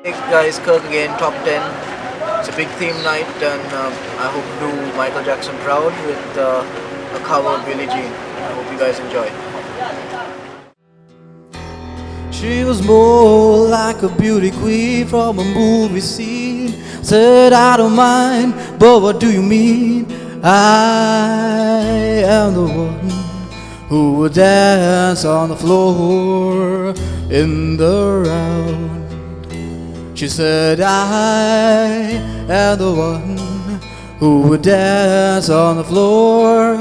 Hey guys, Kirk again, top 10. It's a big theme night, and I hope to do Michael Jackson proud with a cover of Billie Jean. I hope you guys enjoy. She was more like a beauty queen from a movie scene. Said, I don't mind, but what do you mean? I am the one who would dance on the floor in the round. She said, I am the one who would dance on the floor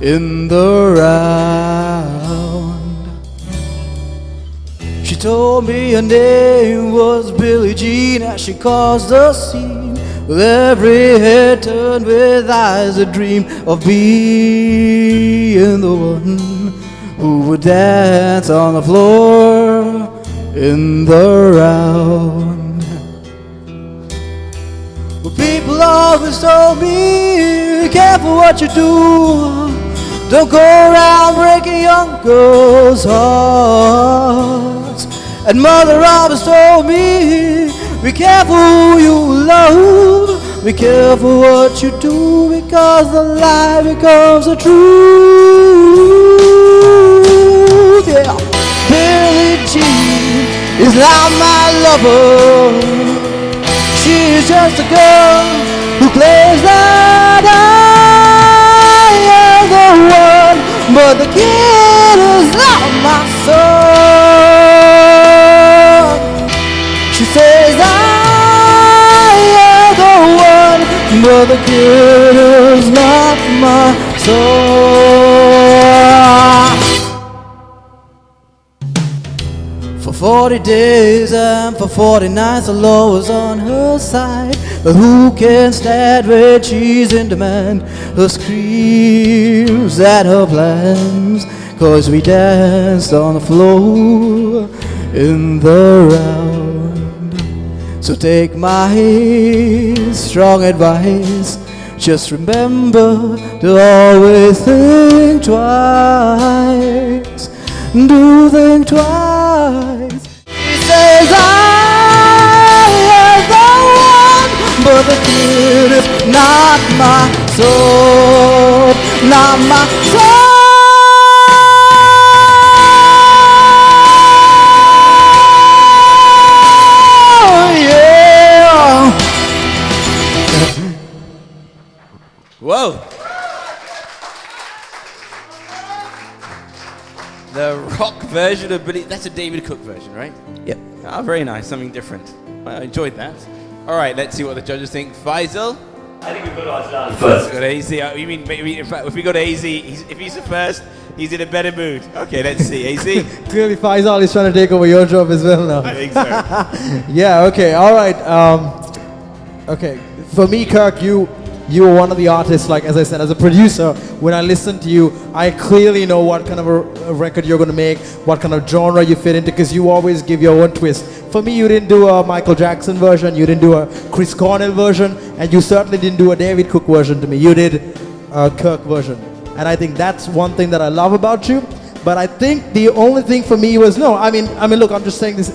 in the round. She told me her name was Billie Jean as she caused the scene. With every head turned with eyes that dream of being the one who would dance on the floor in the round. Well, people always told me, be careful what you do. Don't go around breaking young girls' hearts. And mother always told me, be careful who you love. Be careful what you do, because the lie becomes the truth. Yeah. Billie Jean is not my lover. She's just a girl who claims that I am the one, but the kid is not my son. She says I am the one, but the kid is not my son. For 40 days and for 40 nights the law was on her side. But who can stand when she's in demand? Her screams and her plans, 'cause we danced on the floor in the round. So take my strong advice, just remember to always think twice. Do think twice. He says I am the one, but the kid is not my soul, not my soul. Yeah. Whoa! The rock version of Billy. That's a David Cook version, right? Yep. Ah, very nice. Something different. I enjoyed that. All right, let's see what the judges think. Faisal? I think we go to Aslan first. Go to AZ. You mean maybe, in fact, if we go to AZ, if he's the first, he's in a better mood. Okay, let's see. AZ? Clearly Faisal is trying to take over your job as well now. I think so. Yeah, okay, alright. Okay, for me, Kirk, you were one of the artists, like as I said, as a producer, when I listen to you, I clearly know what kind of a record you're going to make, what kind of genre you fit into, because you always give your own twist. For me, you didn't do a Michael Jackson version, you didn't do a Chris Cornell version, and you certainly didn't do a David Cook version to me. You did a Kirk version. And I think that's one thing that I love about you. But I think the only thing for me was, I mean, look, I'm just saying this,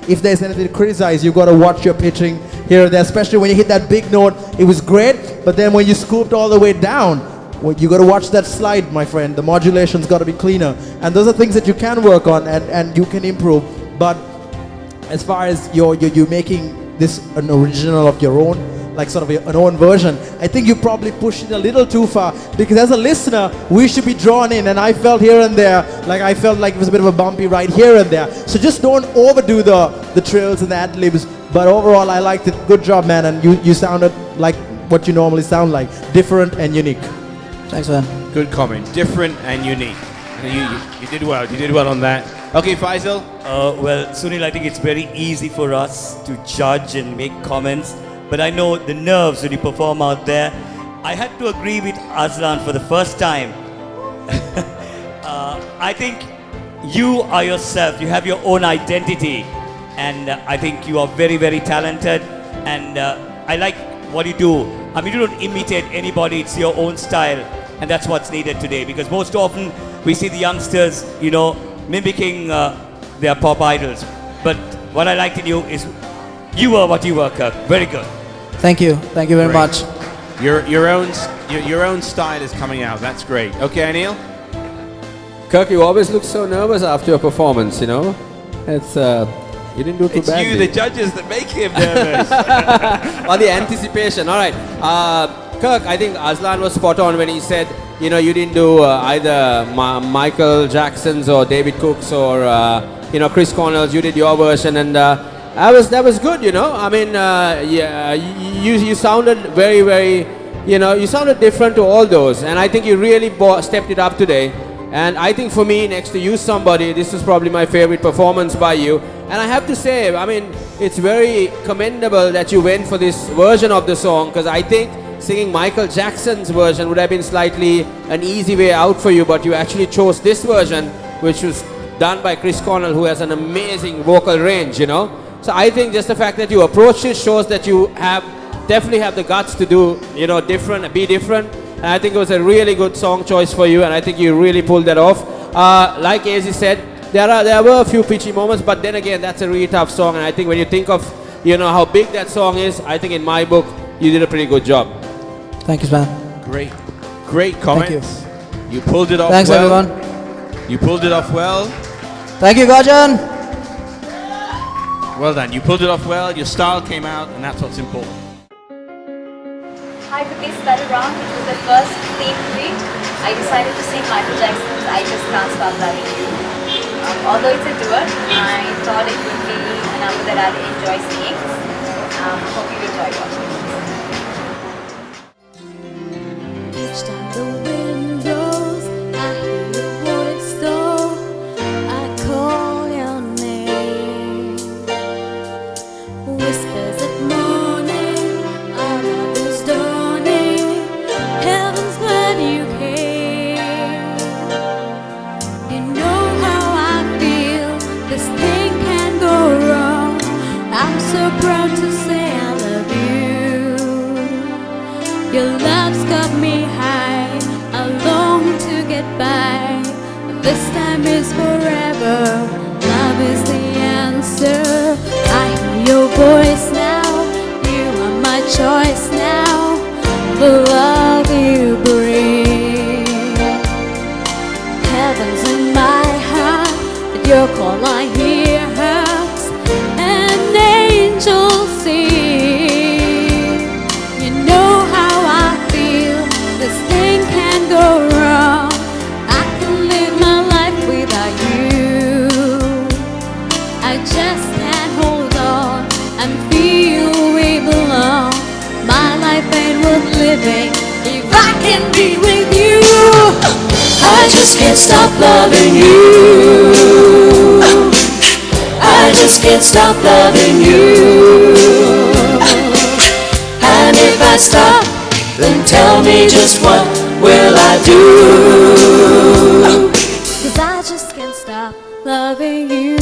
if there's anything to criticize, you've got to watch your pitching here and there, especially when you hit that big note. It was great, but then when you scooped all the way down, well, you got to watch that slide, my friend. The modulation's got to be cleaner. And those are things that you can work on and you can improve. But as far as you're making this an original of your own, like sort of an own version, I think you probably pushed it a little too far, because as a listener we should be drawn in, and I felt here and there, like I felt like it was a bit of a bumpy ride here and there. So just don't overdo the trills and the ad-libs, but overall I liked it. Good job, man, and you sounded like what you normally sound like, different and unique. Thanks, man. Good comment. Different and unique. And you did well. You did well on that. Okay, Faisal? Well, Sunil, I think it's very easy for us to judge and make comments, but I know the nerves when you perform out there. I had to agree with Aslan for the first time. I think you are yourself. You have your own identity, and I think you are very, very talented. And I like what you do. I mean, you don't imitate anybody. It's your own style, and that's what's needed today. Because most often we see the youngsters, mimicking their pop idols. But what I liked in you is You were what you were, Kirk. Very good. Thank you very Great. much. Your own style is coming out. That's great. Okay, Anil. Kirk, you always look so nervous after your performance, you know. It's you didn't do too It's badly. you, the judges, that make him nervous. Or the anticipation. All right. Kirk, I think Aslan was spot on when he said, you know, you didn't do either Michael Jackson's or David Cook's or, you know, Chris Cornell's. You did your version, and that was good, you know. I mean, yeah, you sounded very, very, you know, you sounded different to all those. And I think you really stepped it up today. And I think for me, next to You Somebody, this is probably my favorite performance by you. And I have to say, I mean, it's very commendable that you went for this version of the song, because I think singing Michael Jackson's version would have been slightly an easy way out for you, but you actually chose this version, which was done by Chris Cornell, who has an amazing vocal range, you know. So I think just the fact that you approached it shows that you definitely have the guts to do, you know, be different. And I think it was a really good song choice for you, and I think you really pulled that off. Like AZ said, there were a few pitchy moments, but then again, that's a really tough song, and I think when you think of, you know, how big that song is, I think in my book, you did a pretty good job. Thank you, Span. Great comments. You pulled it off Thanks, well. everyone. You pulled it off well. Thank you, Gajan. Well done. You pulled it off well. Your style came out, and that's what's important. Hi, quickly spell around. It was the first theme tweet. I decided to sing Michael Jackson's I Just Can't Stop Loving You. Although it's a duet, I thought it would be a number that I'd enjoy singing. Hope you enjoy watching. Each time the wind blows, I hear your voice, so I call your name. Whispers at morning, our love is dawning. Heaven's glad you came. You know how I feel, this thing can't go wrong. I'm so proud to say I love you. Your love's got me high, I long to get by. This time is forever, love is the answer. I hear your voice now, you are my choice now. The love you bring, heaven's in my heart. At your call I hear hearts and angels sing. You know how I feel, this thing can't go wrong. I can live my life without you. I just can't hold on and feel we belong. My life ain't worth living if I can be with you. I just can't stop loving you. I just can't stop loving you. And if I stop, then tell me just what will I do? 'Cause I just can't stop loving you.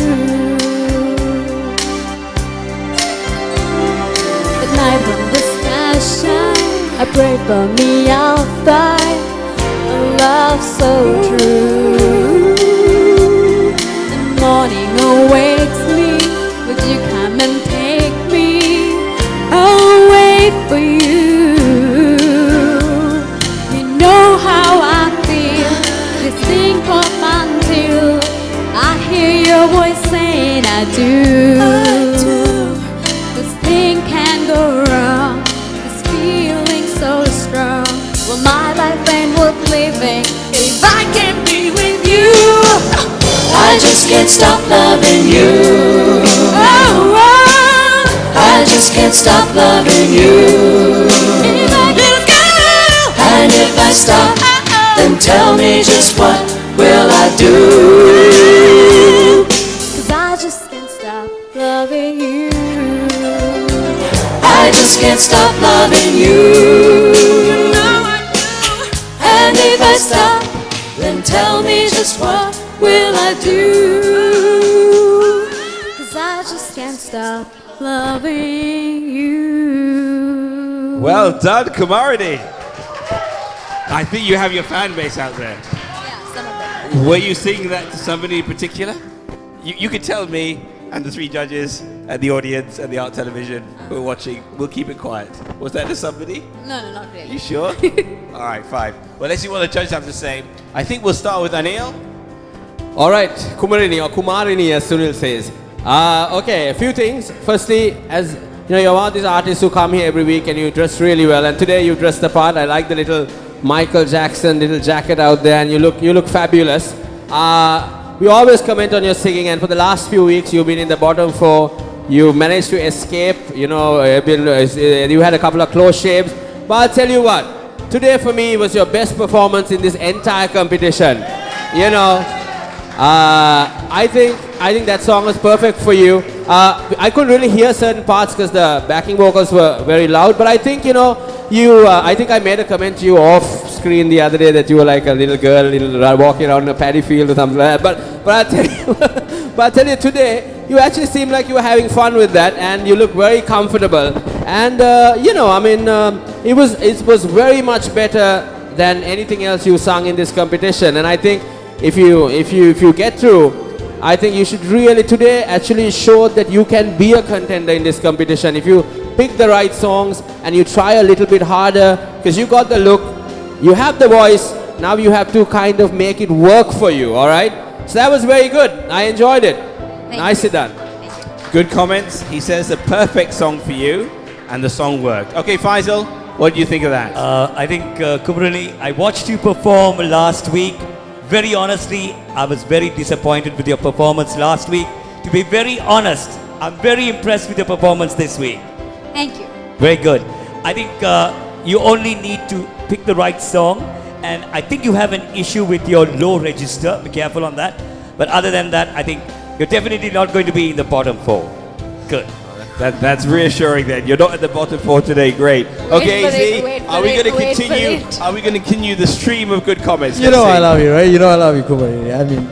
At night when the stars shine, I pray for me I'll find a love so true. The morning awakes me, would you come and take me? I'll wait for you. You know how I feel, this thing pop until I hear your voice saying I do. This thing can't go wrong, this feeling so strong. Well, my life ain't worth living if I can't be with you. I just can't stop loving you. Oh, I just can't stop loving you. And if I stop, then tell me just what will I do? 'Cause I just can't stop loving you. I just can't stop loving you. And if I stop, then tell me just what will I do? 'Cause I just can't stop loving you. Well done, Kumaridi. I think you have your fan base out there. Yeah, some of them. Were you singing that to somebody in particular? You could tell me and the three judges and the audience and the art television who are watching will keep it quiet. Was that to somebody? No, not really. You sure? All right, fine. Well, let's see what the judges have to say. I think we'll start with Anil. All right, Kumarini or Kumarini, as Sunil says. Okay, a few things. Firstly, as you know, you're one of these artists who come here every week and you dress really well. And today you dressed the part. I like the little Michael Jackson little jacket out there, and you look fabulous. We always comment on your singing, and for the last few weeks you've been in the bottom four. You managed to escape. You know, you had a couple of close shaves. But I'll tell you what. Today for me was your best performance in this entire competition. You know. I think that song was perfect for you. I couldn't really hear certain parts because the backing vocals were very loud. But I think I think I made a comment to you off screen the other day that you were like a little girl, walking around in a paddy field or something like that. But I tell you today, you actually seemed like you were having fun with that, and you look very comfortable. And it was very much better than anything else you sung in this competition. And I think if you get through, I think you should really today actually show that you can be a contender in this competition. If you pick the right songs and you try a little bit harder, because you got the look, you have the voice, now you have to kind of make it work for you, all right? So that was very good. I enjoyed it. Nicely done. Good comments. He says the perfect song for you, and the song worked. Okay, Faisal, what do you think of that? I think, Kumarani, I watched you perform last week. Very honestly, I was very disappointed with your performance last week. To be very honest, I'm very impressed with your performance this week. Thank you. Very good. I think you only need to pick the right song, and I think you have an issue with your low register. Be careful on that. But other than that, I think you're definitely not going to be in the bottom four. Good. That's reassuring then. You're not at the bottom four today. Great. Okay, Izzy, are we going to continue? Are we going to continue the stream of good comments? You know I love you, right? You know I love you, Kumari. I mean,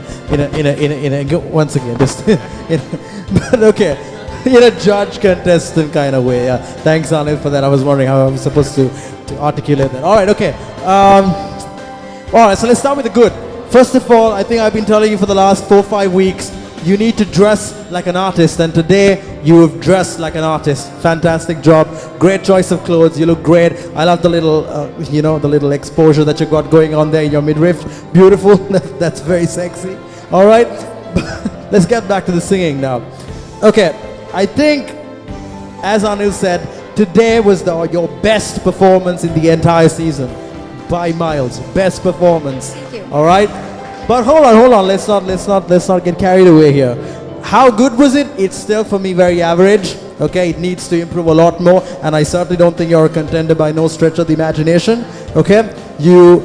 once again, just but okay, in a judge contestant kind of way. Yeah. Thanks, Anil, for that. I was wondering how I was supposed to articulate that. All right, okay. All right, so let's start with the good. First of all, I think I've been telling you for the last 4 or 5 weeks, you need to dress like an artist, and today you have dressed like an artist. Fantastic job. Great choice of clothes. You look great. I love the little, the little exposure that you got going on there in your midriff. Beautiful. That's very sexy. All right. Let's get back to the singing now. Okay. I think, as Anil said, today was your best performance in the entire season. By miles. Best performance. Thank you. All right. But hold on. Let's not get carried away here. How good was it? It's still for me very average. Okay, it needs to improve a lot more, and I certainly don't think you're a contender by no stretch of the imagination. Okay, you're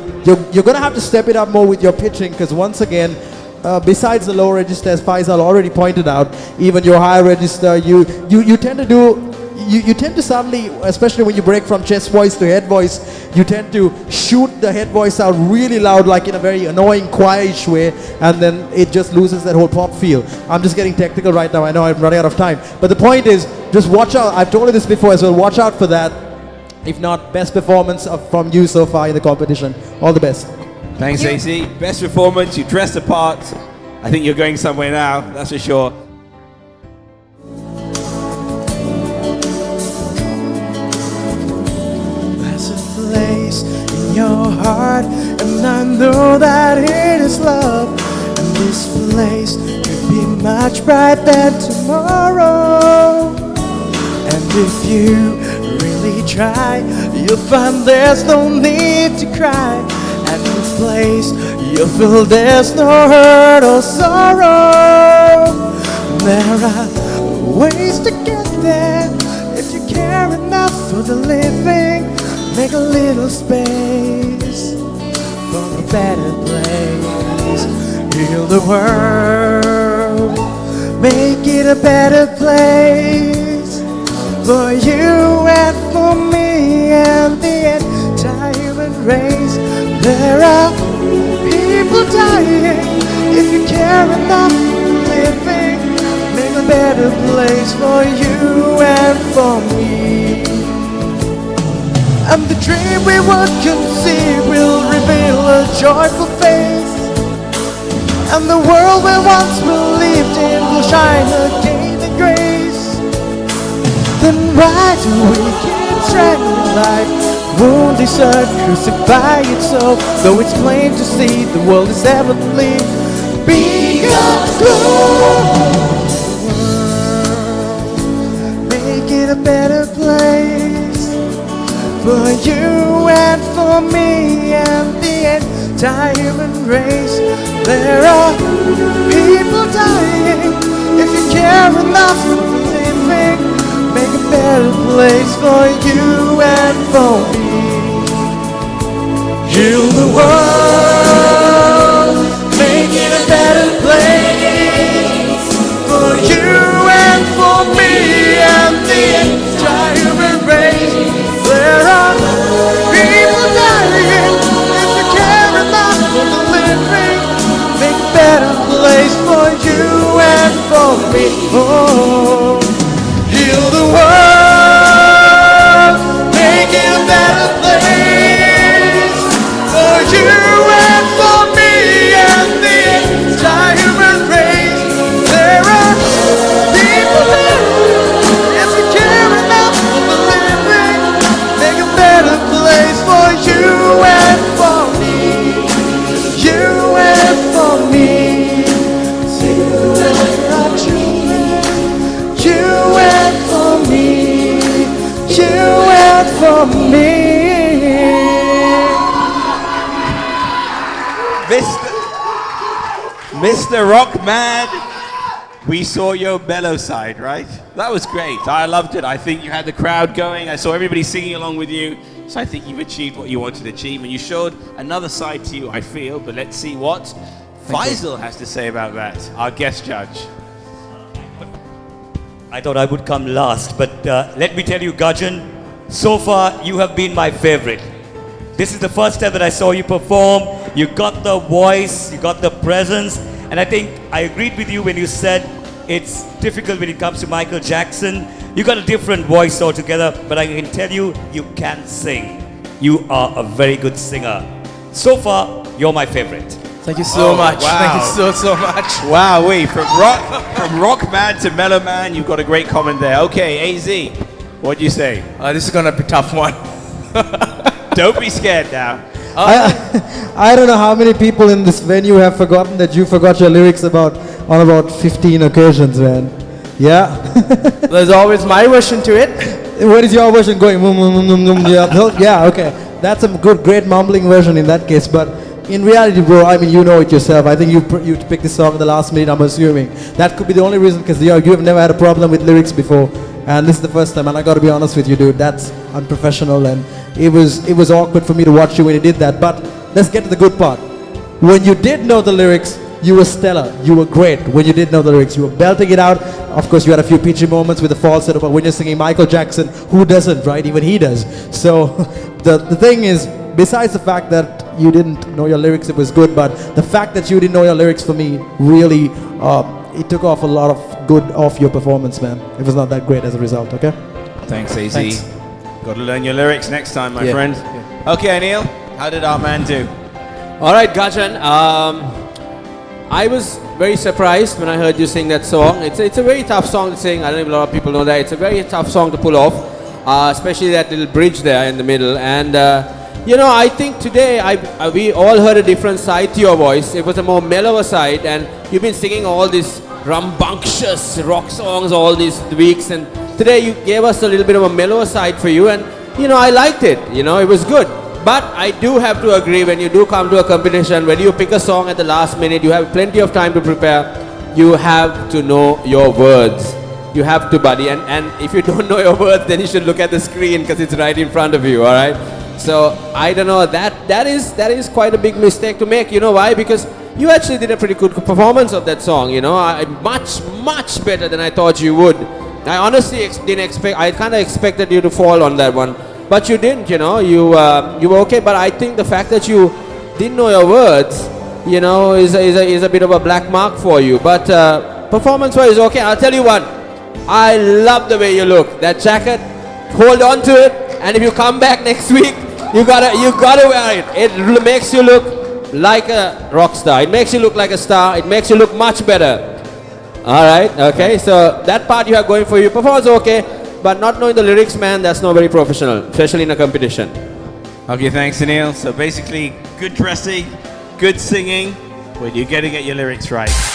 gonna have to step it up more with your pitching, because once again, besides the low register, as Faisal already pointed out, even your high register, you tend to do. You tend to suddenly, especially when you break from chest voice to head voice, you tend to shoot the head voice out really loud, like in a very annoying, choirish way, and then it just loses that whole pop feel. I'm just getting technical right now. I know I'm running out of time. But the point is, just watch out. I've told you this before as well. Watch out for that. If not, best performance from you so far in the competition. All the best. Thanks, AC. Best performance. You dressed the part. I think you're going somewhere now. That's for sure. Place in your heart, and I know that it is love, and this place could be much brighter than tomorrow. And if you really try, you'll find there's no need to cry. At this place you'll feel there's no hurt or sorrow. There are ways to get there if you care enough for the living. Make a little space for a better place. Heal the world, make it a better place for you and for me and the entire human race. There are people dying. If you care enough for living, make a better place for you and for me. And the dream we would conceive will reveal a joyful face, and the world we once believed in will shine again in grace. why do we keep strangling life? Wound desert, crucify its soul. Though it's plain to see the world is heavenly, be God's glory. Make it a better place for you and for me and the entire human race. There are people dying. If you care enough for the living, make a better place for you and for me. Heal the world, make it a better place for you and for me and the entire human race. There are people dying. If you care enough for the living, make a better place for you and for me. Oh, heal the world, make it a better place for you and for me and the entire human race. There are people there. If you care enough for the living, make a better place for you and for me. You and for me. Sing the words our children. You and for me. You and for me. Mr. Rockman, we saw your mellow side, right? That was great. I loved it. I think you had the crowd going. I saw everybody singing along with you. So I think you've achieved what you wanted to achieve. And you showed another side to you, I feel. But let's see what Faisal has to say about that, our guest judge. I thought I would come last, but let me tell you, Gajan, so far you have been my favorite. This is the first time that I saw you perform. You got the voice, you got the presence, and I think I agreed with you when you said it's difficult when it comes to Michael Jackson. You got a different voice altogether, but I can tell you, you can sing. You are a very good singer. So far, you're my favorite. Thank you so much. Wow. Thank you so much. Wow, from rock man to mellow man, you've got a great comment there. Okay, AZ, what do you say? This is gonna be a tough one. Don't be scared now. I don't know how many people in this venue have forgotten that you forgot your lyrics on about 15 occasions, man. Yeah. There's always my version to it. What is your version going? Yeah, okay. That's a great mumbling version in that case. But in reality, bro, I mean, you know it yourself. I think you picked this song in the last minute, I'm assuming. That could be the only reason, because you have never had a problem with lyrics before. And this is the first time, and I got to be honest with you, dude. That's unprofessional, and it was awkward for me to watch you when you did that. But let's get to the good part. When you did know the lyrics, you were stellar. You were great. When you did know the lyrics, you were belting it out. Of course, you had a few peachy moments with the falsetto, but when you're singing Michael Jackson, who doesn't, right? Even he does. So the thing is, besides the fact that you didn't know your lyrics, it was good. But the fact that you didn't know your lyrics, for me, really, it took off a lot of good off your performance, man. It was not that great as a result, okay? Thanks, AZ. Thanks. Got to learn your lyrics next time, my Yeah. friend. Okay, Anil, how did our man do? All right, Gajan. I was very surprised when I heard you sing that song. It's a very tough song to sing. I don't know if a lot of people know that. It's a very tough song to pull off, especially that little bridge there in the middle. And I think today we all heard a different side to your voice. It was a more mellower side, and you've been singing all these rambunctious rock songs all these weeks, and today you gave us a little bit of a mellower side for you, and I liked it. It was good. But I do have to agree, when you do come to a competition, when you pick a song at the last minute, you have plenty of time to prepare. You have to know your words. You have to, buddy. And if you don't know your words, then you should look at the screen, because it's right in front of you, all right? So I don't know, that is quite a big mistake to make. You know why? Because you actually did a pretty good performance of that song. Much better than I thought you would. I honestly didn't expect. I kind of expected you to fall on that one, but you didn't. You were okay. But I think the fact that you didn't know your words, is a bit of a black mark for you. But performance-wise, okay. I'll tell you what. I love the way you look. That jacket, hold on to it, and if you come back next week, you gotta wear it. It makes you look like a rock star. It makes you look like a star. It makes you look much better. All right, okay. So that part you are going for. Your performance okay. but not knowing the lyrics, man, that's not very professional, especially in a competition. Okay, thanks, Anil. So basically, good dressing, good singing, but you got to get your lyrics right.